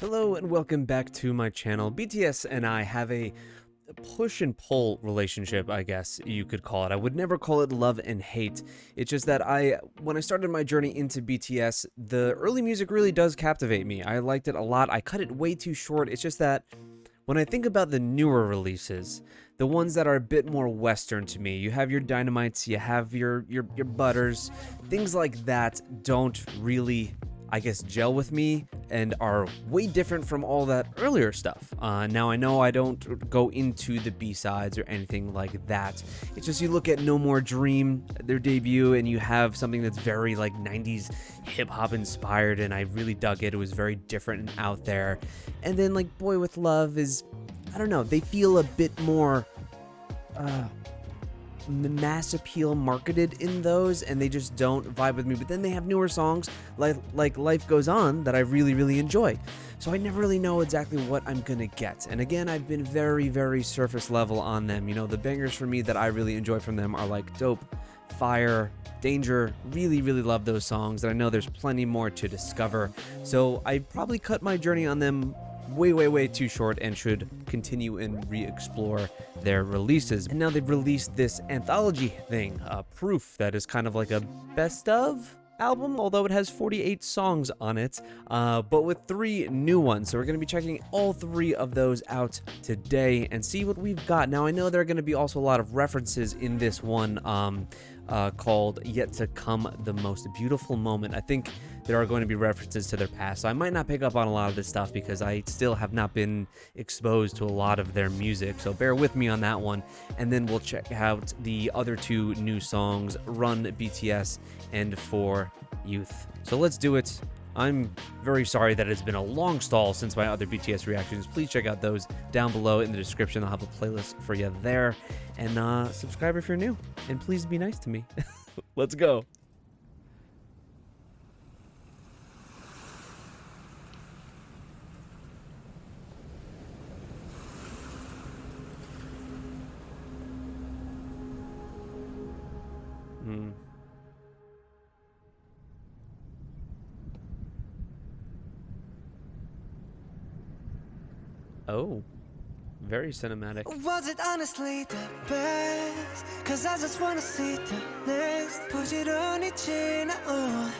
Hello and welcome back to my channel. BTS and I have a push and pull relationship, I guess you could call it. I would never call it love and hate. It's just that when I started my journey into BTS, the early music really does captivate me. I liked it a lot. I cut it way too short. It's just that when I think about the newer releases, the ones that are a bit more Western to me, you have your Dynamites, you have your Butters, things like that don't really, I guess, gel with me and are way different from all that earlier stuff. Now I know I don't go into the B-sides or anything like that. It's just you look at No More Dream, their debut, and you have something that's very like 90s hip-hop inspired, and I really dug it. It was very different and out there. And then like Boy With Love is, I don't know, they feel a bit more mass appeal marketed in those, and they just don't vibe with me. But then they have newer songs like Life Goes On that I really enjoy, so I never really know exactly what I'm gonna get. And again, I've been very surface level on them. You know, the bangers for me that I really enjoy from them are like Dope, Fire, Danger. Really love those songs, and I know there's plenty more to discover, so I probably cut my journey on them way too short and should continue and re-explore their releases. And now they've released this anthology thing, Proof, that is kind of like a best of album, although it has 48 songs on it, but with 3 new ones. So we're going to be checking all 3 of those out today and see what we've got. Now I know there are going to be also a lot of references in this one called Yet to Come, The Most Beautiful Moment. I think there are going to be references to their past, so I might not pick up on a lot of this stuff because I still have not been exposed to a lot of their music, so bear with me on that one. And then we'll check out the other 2 new songs, Run BTS and For Youth. So let's do it. I'm very sorry that it's been a long stall since my other BTS reactions. Please check out those down below in the description. I'll have a playlist for you there. And subscribe if you're new. And please be nice to me. Let's go. Oh, very cinematic. Was it honestly the best? Cause I just wanna see the next. 부지런히 지나온.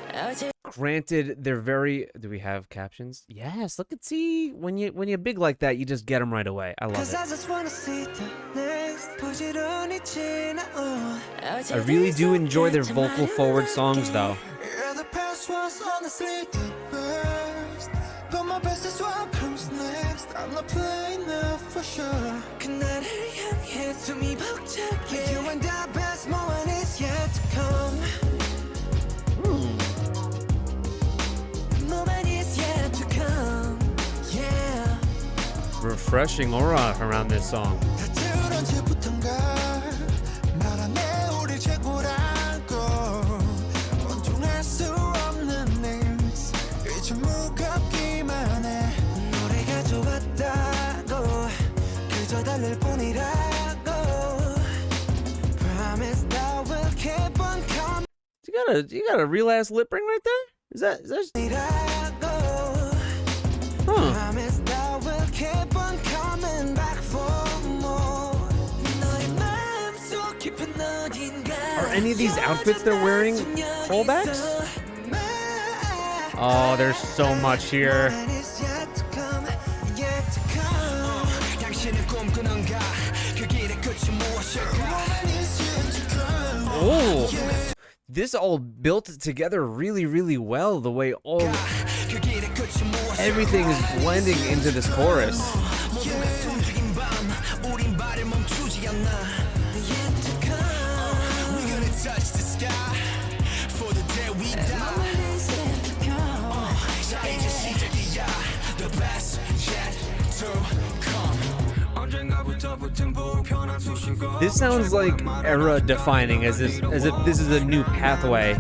Granted, they're very. Do we have captions? Yes. Look at see when you're big like that, you just get them right away. I love it. I just wanna see the next. 부지런히 지나온. I really do enjoy their vocal forward songs, though. Yeah, the past was honestly the best. But my best is what comes next. I'm not playing now for sure. 그날을 향해 숨이 벅차게. You and the best moment is yet to come. Moment is yet to come. Yeah. Refreshing aura around this song. You got a real ass lip ring right there? Is that huh. Are any of these outfits they're wearing callbacks? Oh, there's so much here. Oh, this all built together really well, the way everything is blending into this chorus. This sounds like era defining, as if this is a new pathway.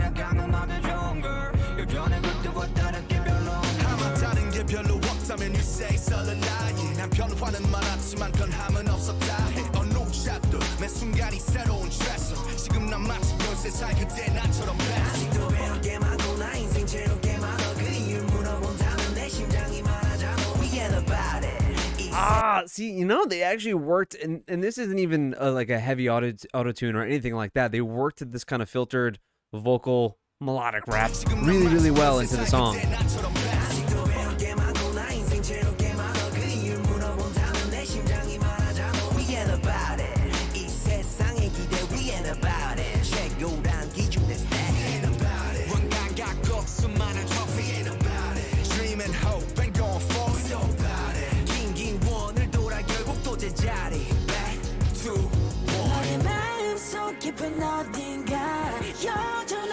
See, they actually worked, and this isn't even like a heavy auto tune or anything like that. They worked at this kind of filtered vocal melodic rap really, really well into the song.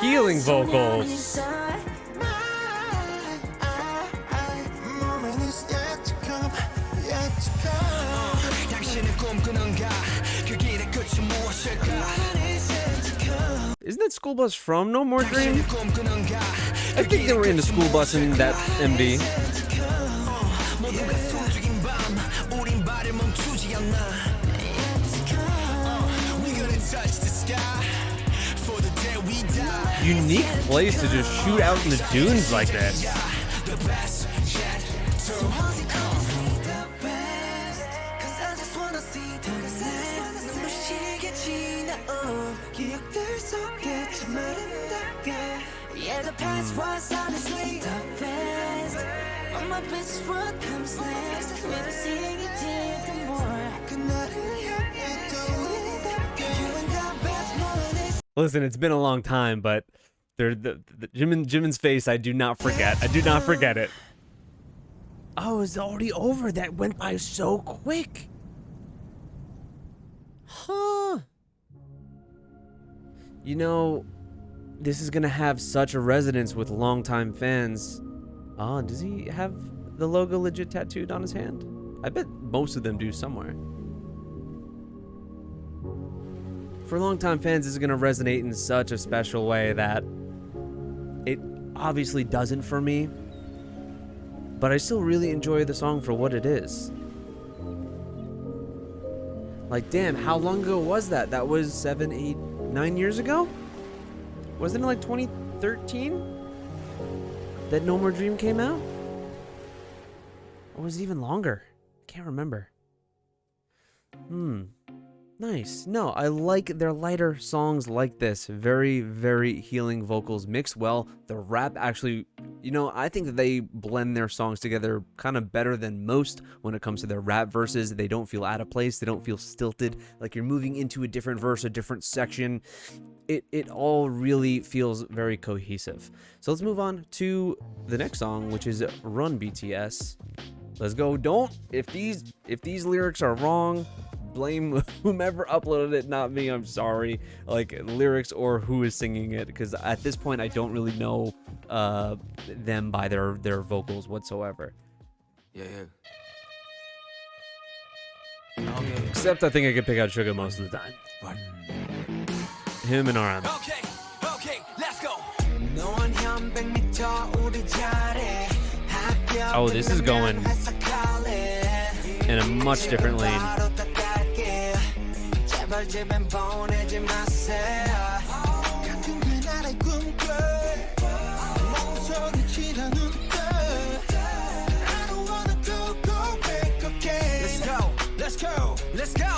Healing vocals. Isn't that School Bus from No More Dream? I think they were in the School Bus in that MV. Unique place to just shoot out in the dunes like this. Listen, it's been a long time, but the Jimin's face, I do not forget. I do not forget it. Oh, it's already over. That went by so quick. Huh. This is gonna have such a resonance with longtime fans. Oh, does he have the logo legit tattooed on his hand? I bet most of them do somewhere. For longtime fans, this is gonna resonate in such a special way that it obviously doesn't for me, but I still really enjoy the song for what it is. Like, damn, how long ago was that? That was 7, 8, 9 years ago? Wasn't it like 2013 that No More Dream came out? Or was it even longer? I can't remember. Nice. No, I like their lighter songs like this. Very, very healing vocals mixed well. The rap actually, I think that they blend their songs together kind of better than most when it comes to their rap verses. They don't feel out of place. They don't feel stilted, like you're moving into a different verse, a different section. It all really feels very cohesive. So let's move on to the next song, which is Run BTS. Let's go. If these lyrics are wrong, blame whomever uploaded it, not me. I'm sorry. Like, lyrics or who is singing it, because at this point I don't really know them by their vocals whatsoever. Yeah. Okay. Except I think I can pick out Suga most of the time. What? Him and RM. Okay, let's go. Oh, this is going in a much different lane. Let's go.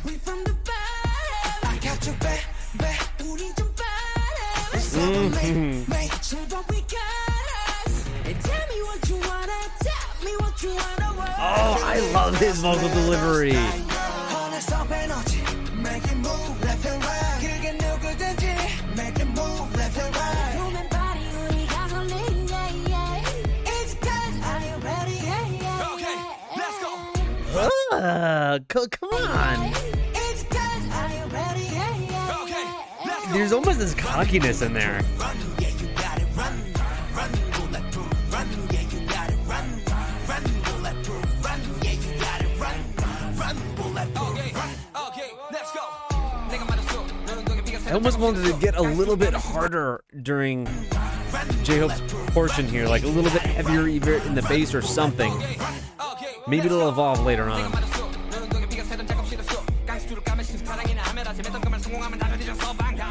Wait from the back. I got your back. 우리 좀 빨리. So don't we got us. And tell me what you wanna. Oh, I love his vocal delivery. Come on. There's almost this cockiness in there. I almost wanted to get a little bit harder during J-Hope's portion here, like a little bit heavier either in the bass or something. Maybe it'll evolve later on.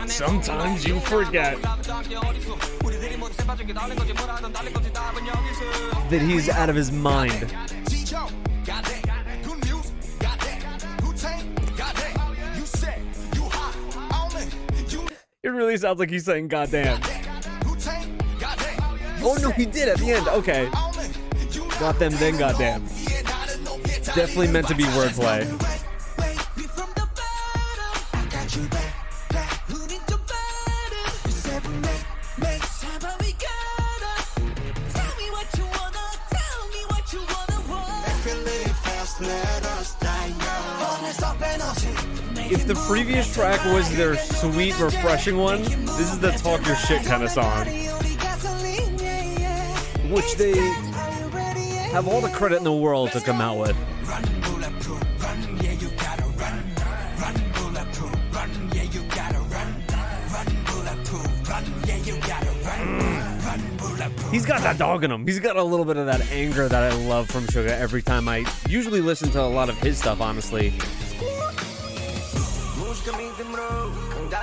Sometimes you forget that he's out of his mind. It really sounds like he's saying goddamn. Oh no, he did at the end. Okay. Got them, then goddamn. Definitely meant to be wordplay. If the previous track was their sweet, refreshing one, this is the talk your shit kind of song. Which they have all the credit in the world to come out with. He's got that dog in him. He's got a little bit of that anger that I love from Suga every time I usually listen to a lot of his stuff, honestly.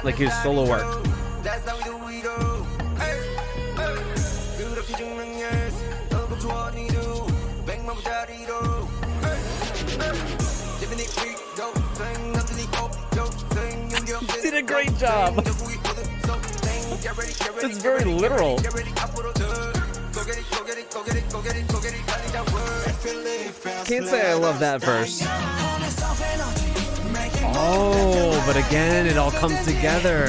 Like his solo work. He did a great job. It's very literal. Can't say I love that verse. Oh, but again, it all comes together.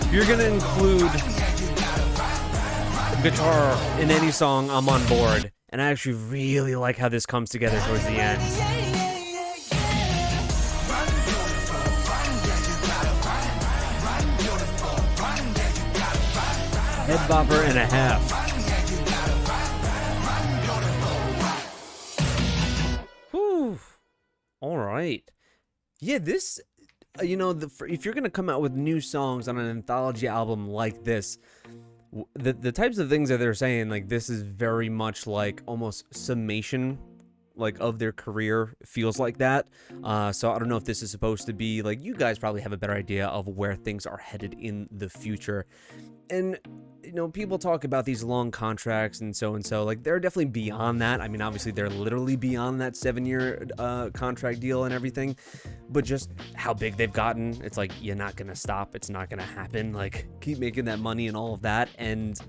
If you're gonna include guitar in any song, I'm on board. And I actually really like how this comes together towards the end. Head bopper and a half. Whew. All right. Yeah, this, you know, if you're going to come out with new songs on an anthology album like this, the types of things that they're saying, like, this is very much like almost summation, like, of their career. It feels like that. So I don't know if this is supposed to be, like, you guys probably have a better idea of where things are headed in the future. And, you know, people talk about these long contracts and so, like, they're definitely beyond that. I mean, obviously, they're literally beyond that 7-year contract deal and everything. But just how big they've gotten, it's like, you're not going to stop. It's not going to happen. Like, keep making that money and all of that. And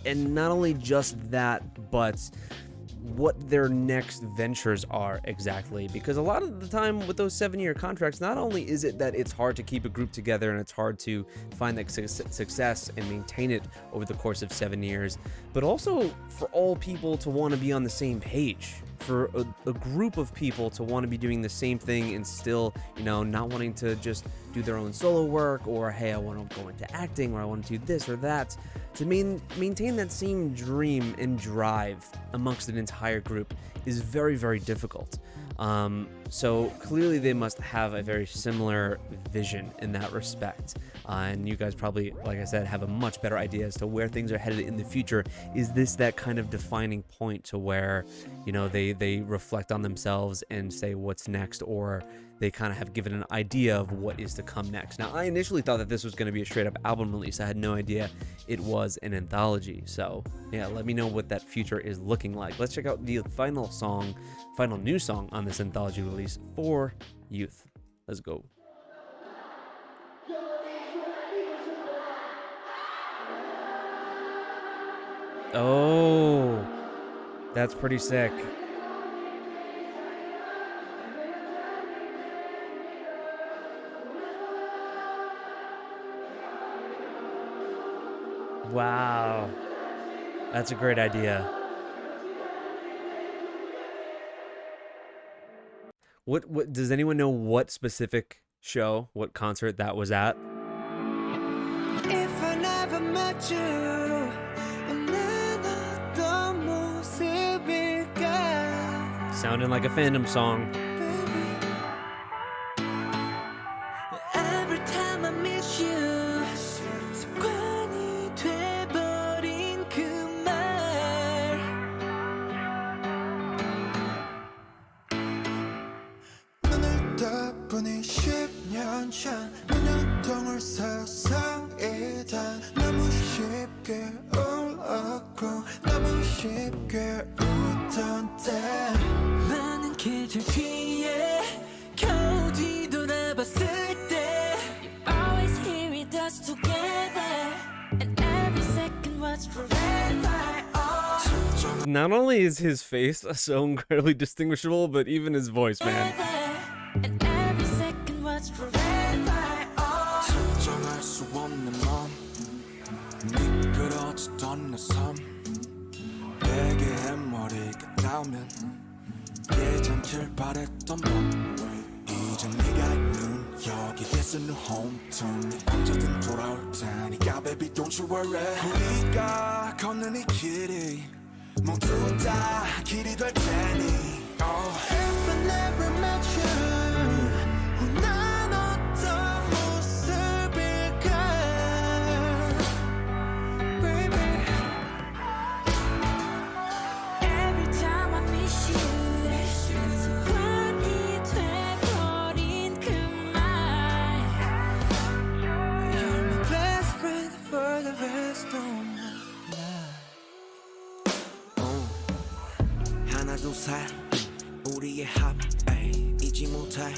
not only just that, but what their next ventures are exactly, because a lot of the time with those 7-year contracts, not only is it that it's hard to keep a group together and it's hard to find that success and maintain it over the course of 7 years, but also for all people to want to be on the same page, for a group of people to want to be doing the same thing and still, you know, not wanting to just do their own solo work, or hey, I want to go into acting, or I want to do this or that, to maintain that same dream and drive amongst an entire group is very, very difficult. So clearly they must have a very similar vision in that respect. And you guys probably, like I said, have a much better idea as to where things are headed in the future. Is this that kind of defining point to where, you know, they reflect on themselves and say what's next, or they kind of have given an idea of what is to come next? Now, I initially thought that this was going to be a straight up album release. I had no idea it was an anthology. So yeah, let me know what that future is looking like. Let's check out the final new song on this anthology release, For Youth. Let's go. Oh, that's pretty sick. Wow, that's a great idea. What does anyone know what specific show, what concert that was at? If I never met you, Sounding like a fandom song. every time I miss you, 습관이 돼버린 그 말. 눈을 떠보니 10년 전 눈연통을 세상에 다 쉽게 웃던 때 많은 계절 뒤에 겨우 뒤돌아봤을 때 You always here with us together And every second was forever oh. Not only is his face so incredibly distinguishable, but even his voice, man. And every second was forever oh. 진정할 수 없는 맘 미끄러지던 내 삶 내게 해머리가 닿으면 예전길 바랬던 밤 이제 네가 있는 여기에서 new home turn 언제든 돌아올 테니까 baby don't you worry 우리가 걷는 이 길이 모두 다 길이 될 테니 oh. If I never met you 난 어떤 모습일까 baby Every time I miss you 습관이 돼버린 그 말 You're my best friend for the rest of my life 하나 둘 셋 우리의 합 에이, 잊지 못해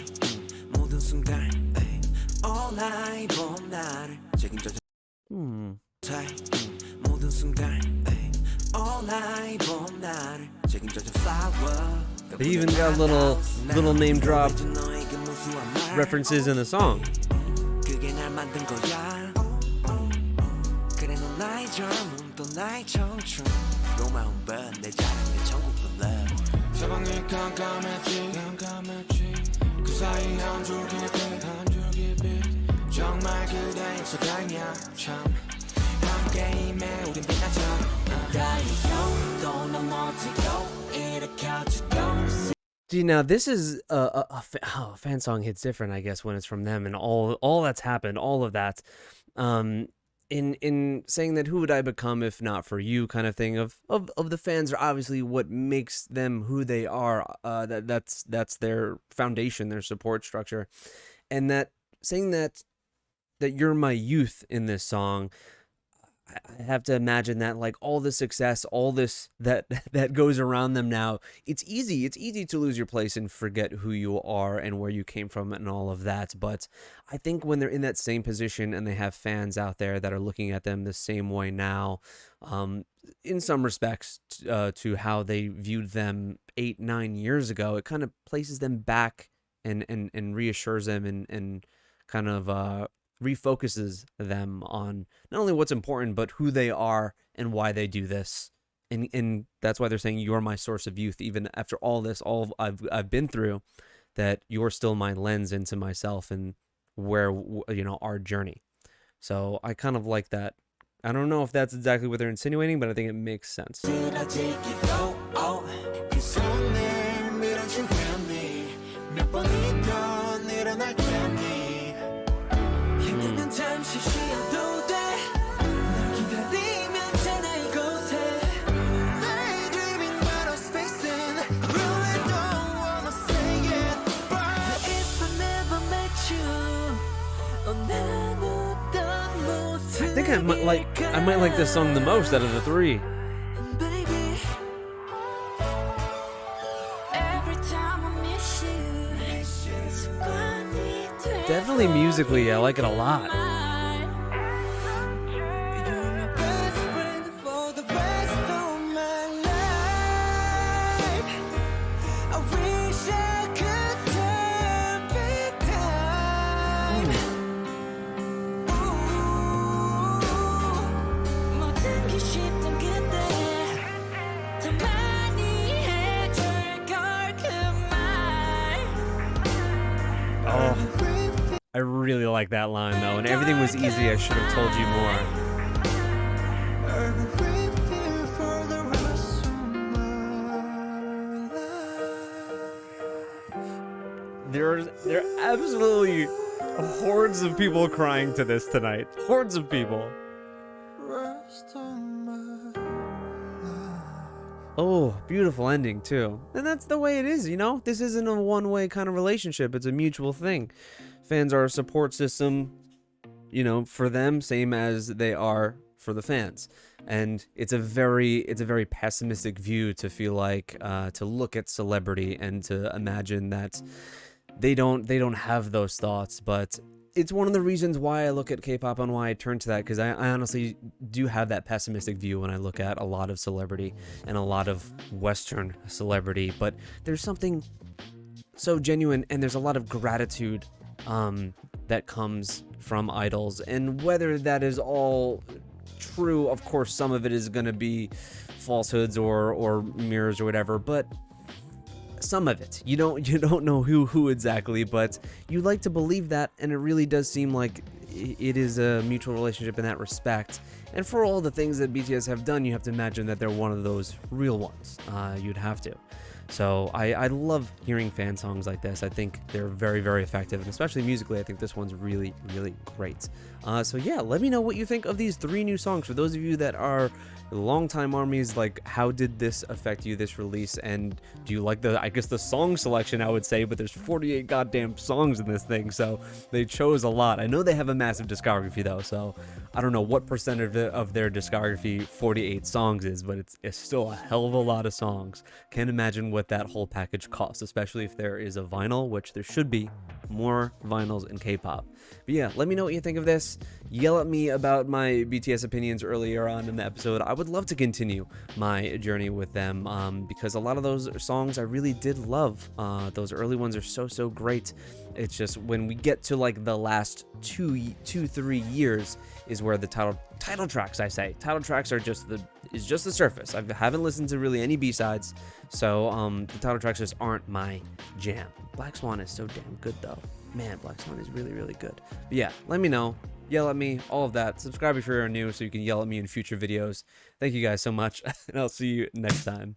모든 순간 에이, all night 봄 나를 책임져줘 돼 모든 순간 에이, all night 봄 나를 책임져줘 flower They even got little name drop references in the song. 그게 날 만든 거야 그래 넌 나의 젊음 또 나의 청춘 고마운 밤내 자랑의 천국도 love 사방이 깜깜했지 그 사이 한 줄 깊이 정말 그대 익숙하냐 참 함께임에 우린 빛나죠 달리고 또 넘어지고 일으켜지고 See, now this is a fan song hits different, I guess, when it's from them and all that's happened, all of that. In saying that who would I become if not for you kind of thing of the fans are obviously what makes them who they are. That's their foundation, their support structure, and that saying that you're my youth in this song. I have to imagine that like all the success, all this that goes around them now, it's easy to lose your place and forget who you are and where you came from and all of that. But I think when they're in that same position and they have fans out there that are looking at them the same way now, in some respects to how they viewed them 8-9 years ago, it kind of places them back and reassures them and kind of refocuses them on not only what's important but who they are and why they do this, and that's why they're saying you're my source of youth even after all this, all I've been through, that you're still my lens into myself and where our journey. So I kind of like that. I don't know if that's exactly what they're insinuating, but I think it makes sense. 잠시 쉬어도 돼 널 기다리면 잖아 이곳에 Daydreaming but I'm spacing Really don't wanna say it But if I never met you 난 어떤 모습일까 I think I might like this song the most out of the three. Baby Every time I miss you 습관이 Definitely musically, I like it a lot. You're my best friend for the rest of my life I wish I could turn back time 모든 게 쉽던 그때 더 많이 해줄 걸 그 말 Oh, I really like that line though, and everything was easy. I should have told you more. I'll be with you for the rest of my life There are absolutely hordes of people crying to this tonight. Hordes of people. Rest of my life Oh, beautiful ending too. And that's the way it is, This isn't a one-way kind of relationship. It's a mutual thing. Fans are a support system, for them, same as they are for the fans. And it's a very pessimistic view to feel like to look at celebrity and to imagine that they don't have those thoughts. But it's one of the reasons why I look at K-pop and why I turn to that, because I honestly do have that pessimistic view when I look at a lot of celebrity and a lot of Western celebrity. But there's something so genuine, and there's a lot of gratitude that comes from idols. And whether that is all true, of course, some of it is going to be falsehoods or mirrors or whatever, but some of it you don't know who exactly, but you like to believe that, and it really does seem like it is a mutual relationship in that respect. And for all the things that BTS have done, you have to imagine that they're one of those real ones. You'd have to. So I love hearing fan songs like this. I think they're very, very effective, and especially musically, I think this one's really, really great. So yeah, let me know what you think of these 3 new songs. For those of you that are longtime armies, like, how did this affect you, this release? And do you like the song selection, I would say, but there's 48 goddamn songs in this thing, so they chose a lot. I know they have a massive discography though, so I don't know what percent of their discography 48 songs is, but it's still a hell of a lot of songs. Can't imagine what that whole package costs, especially if there is a vinyl, which there should be more vinyls in K-pop. But yeah, let me know what you think of this. Yell at me about my BTS opinions earlier on in the episode. I would love to continue my journey with them, because a lot of those songs I really did love. Those early ones are so great. It's just when we get to like the last 3 years is where the title tracks, title tracks are just the surface. I haven't listened to really any B-sides, so the title tracks just aren't my jam. Black Swan is so damn good though. Man, Black Swan is really, really good. But yeah, let me know. Yell at me, all of that. Subscribe if you're new so you can yell at me in future videos. Thank you guys so much, and I'll see you next time.